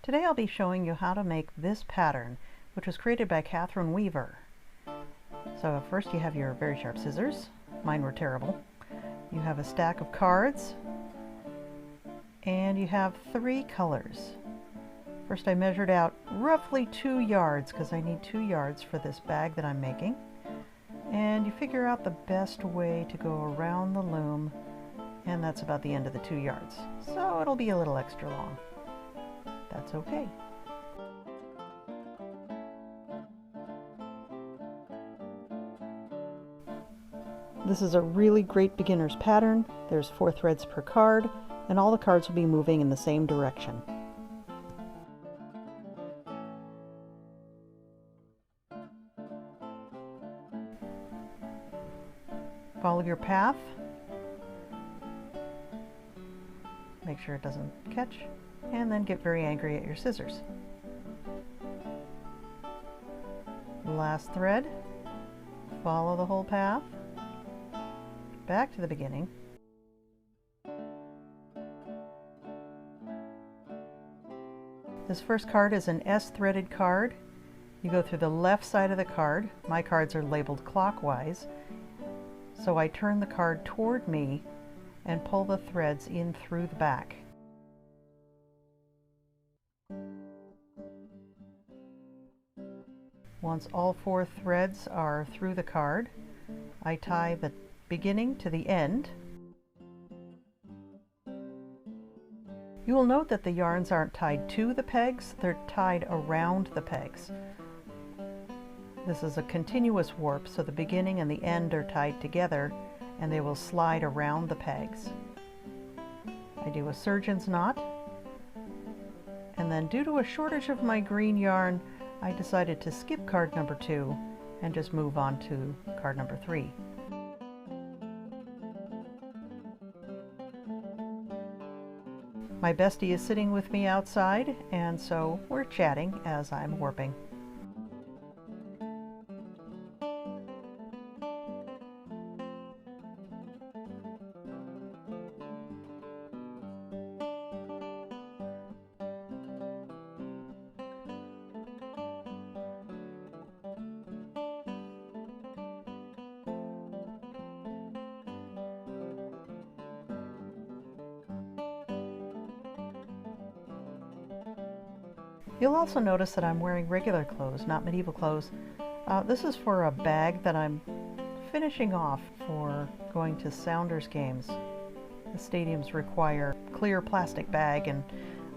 Today I'll be showing you how to make this pattern, which was created by Catherine Weaver. So first you have your very sharp scissors. Mine were terrible. You have a stack of cards, and you have 3 colors. First I measured out roughly 2 yards because I need 2 yards for this bag that I'm making. And you figure out the best way to go around the loom, and that's about the end of the 2 yards. So it'll be a little extra long. That's okay. This is a really great beginner's pattern. There's 4 threads per card, and all the cards will be moving in the same direction. Follow your path. Make sure it doesn't catch, and then get very angry at your scissors. Last thread, follow the whole path, back to the beginning. This first card is an S-threaded card. You go through the left side of the card. My cards are labeled clockwise, so I turn the card toward me and pull the threads in through the back. Once all 4 threads are through the card, I tie the beginning to the end. You will note that the yarns aren't tied to the pegs, they're tied around the pegs. This is a continuous warp, so the beginning and the end are tied together and they will slide around the pegs. I do a surgeon's knot, and then due to a shortage of my green yarn, I decided to skip card number 2 and just move on to card number 3. My bestie is sitting with me outside, and so we're chatting as I'm warping. You'll also notice that I'm wearing regular clothes, not medieval clothes. This is for a bag that I'm finishing off for going to Sounders games. The stadiums require a clear plastic bag, and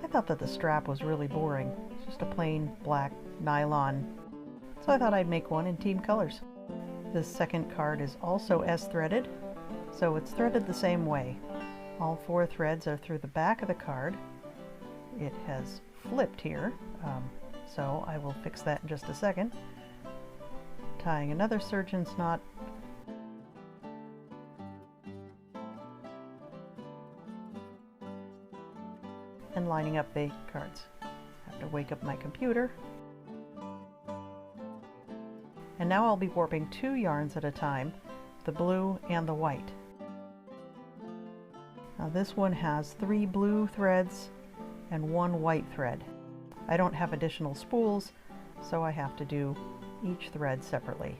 I thought that the strap was really boring. It's just a plain black nylon. So I thought I'd make one in team colors. This second card is also S-threaded, so it's threaded the same way. All 4 threads are through the back of the card. It has flipped here, so I will fix that in just a second. Tying another surgeon's knot, and lining up the cards. I have to wake up my computer. And now I'll be warping 2 yarns at a time, the blue and the white. Now this one has 3 blue threads and 1 white thread. I don't have additional spools, so I have to do each thread separately.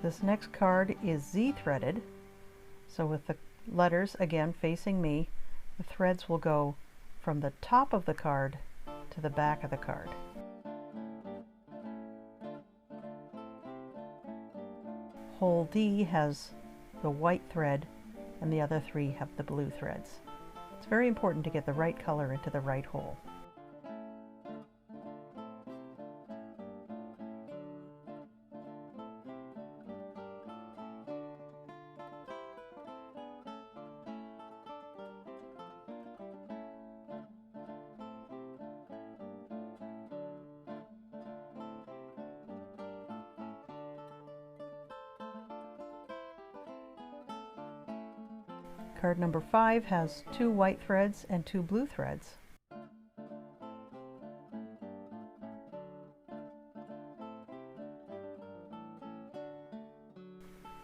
This next card is Z-threaded, so with the letters again facing me, the threads will go from the top of the card to the back of the card. Hole D has the white thread and the other 3 have the blue threads. It's very important to get the right color into the right hole. Card number 5 has 2 white threads and 2 blue threads.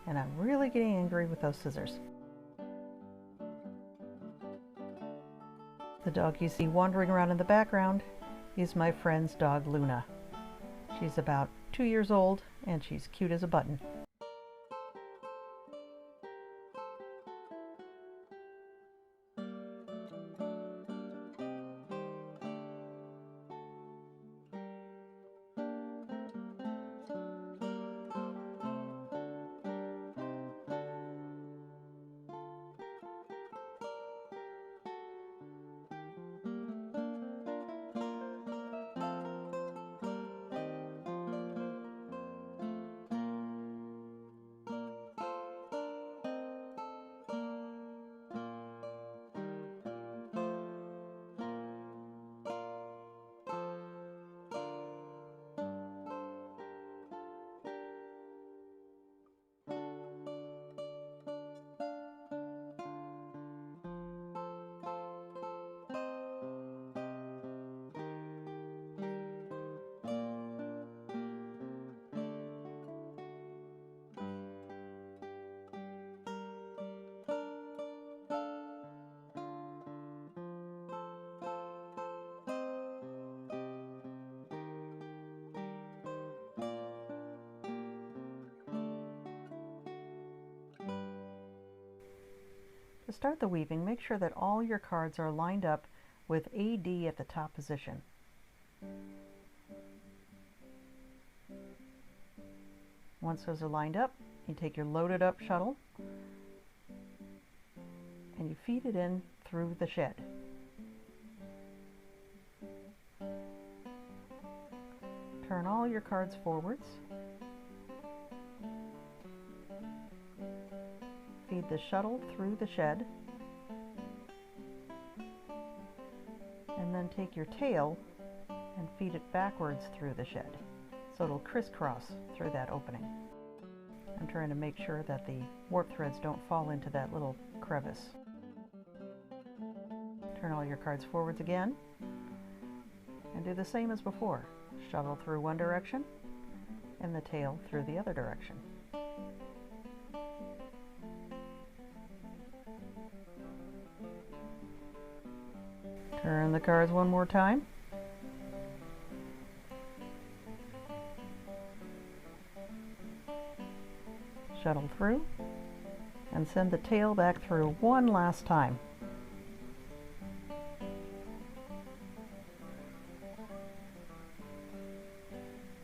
And I'm really getting angry with those scissors. The dog you see wandering around in the background is my friend's dog Luna. She's about 2 years old and she's cute as a button. To start the weaving, make sure that all your cards are lined up with AD at the top position. Once those are lined up, you take your loaded up shuttle and you feed it in through the shed. Turn all your cards forwards. Feed the shuttle through the shed, and then take your tail and feed it backwards through the shed so it'll crisscross through that opening. I'm trying to make sure that the warp threads don't fall into that little crevice. Turn all your cards forwards again and do the same as before. Shuttle through one direction and the tail through the other direction. Turn the cards one more time. Shuttle through and send the tail back through one last time.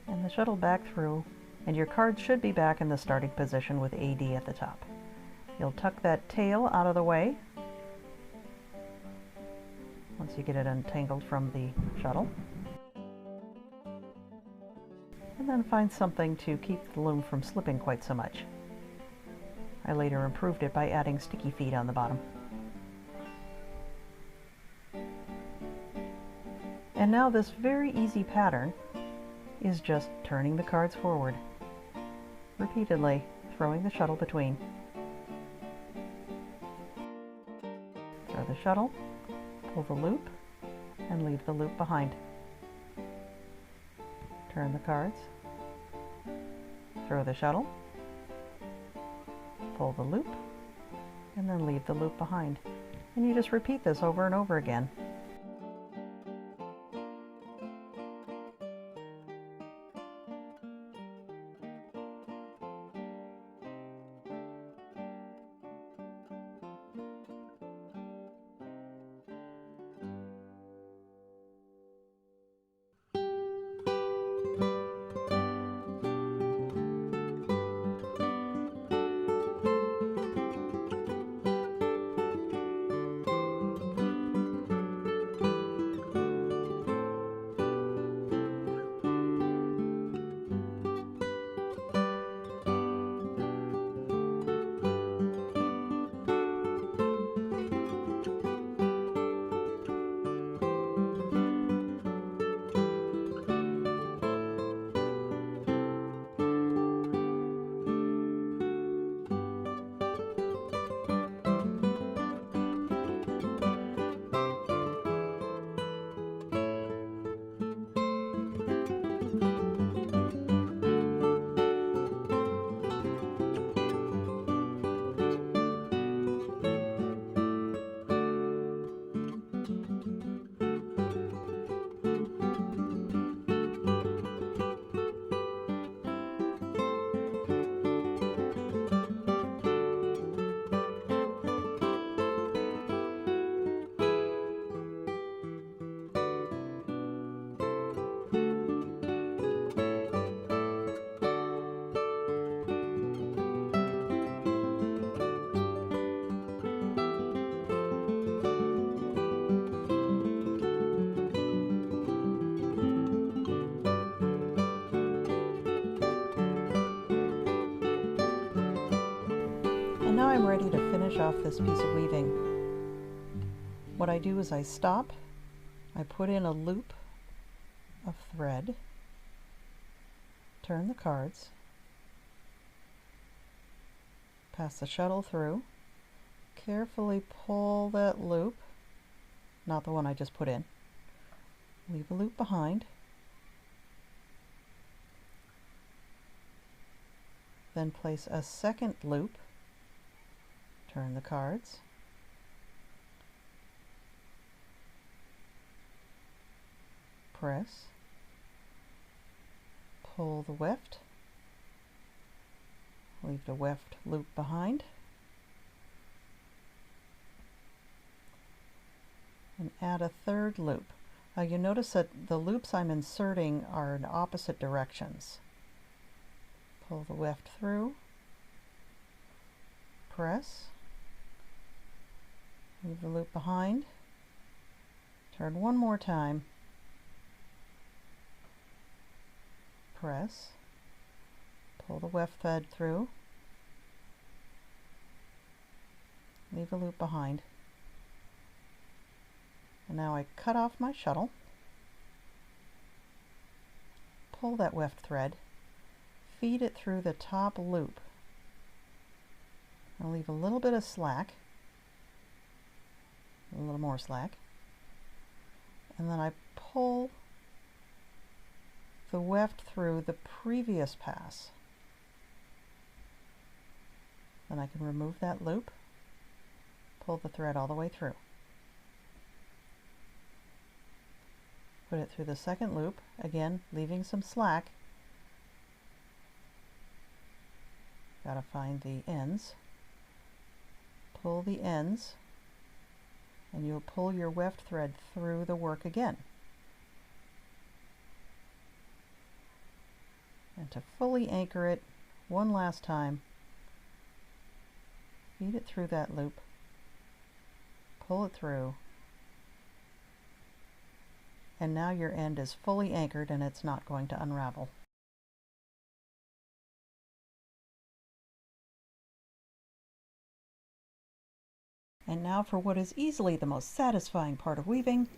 And the shuttle back through, and your card should be back in the starting position with AD at the top. You'll tuck that tail out of the way once you get it untangled from the shuttle. And then find something to keep the loom from slipping quite so much. I later improved it by adding sticky feet on the bottom. And now this very easy pattern is just turning the cards forward, repeatedly throwing the shuttle between. Throw the shuttle, pull the loop, and leave the loop behind. Turn the cards, throw the shuttle, pull the loop, and then leave the loop behind. And you just repeat this over and over again. And now I'm ready to finish off this piece of weaving. What I do is I stop, I put in a loop of thread, turn the cards, pass the shuttle through, carefully pull that loop, not the one I just put in, leave a loop behind, then place a second loop, turn the cards, press, pull the weft, leave the weft loop behind, and add a third loop. You notice that the loops I'm inserting are in opposite directions. Pull the weft through, press, leave the loop behind, turn one more time, press, pull the weft thread through, leave a loop behind, and now I cut off my shuttle, pull that weft thread, feed it through the top loop. I'll leave a little bit of slack, a little more slack, and then I pull the weft through the previous pass. Then I can remove that loop, pull the thread all the way through. Put it through the second loop, again leaving some slack. Gotta find the ends. Pull the ends, and you'll pull your weft thread through the work again. And to fully anchor it one last time, feed it through that loop, pull it through, and now your end is fully anchored and it's not going to unravel. And now for what is easily the most satisfying part of weaving,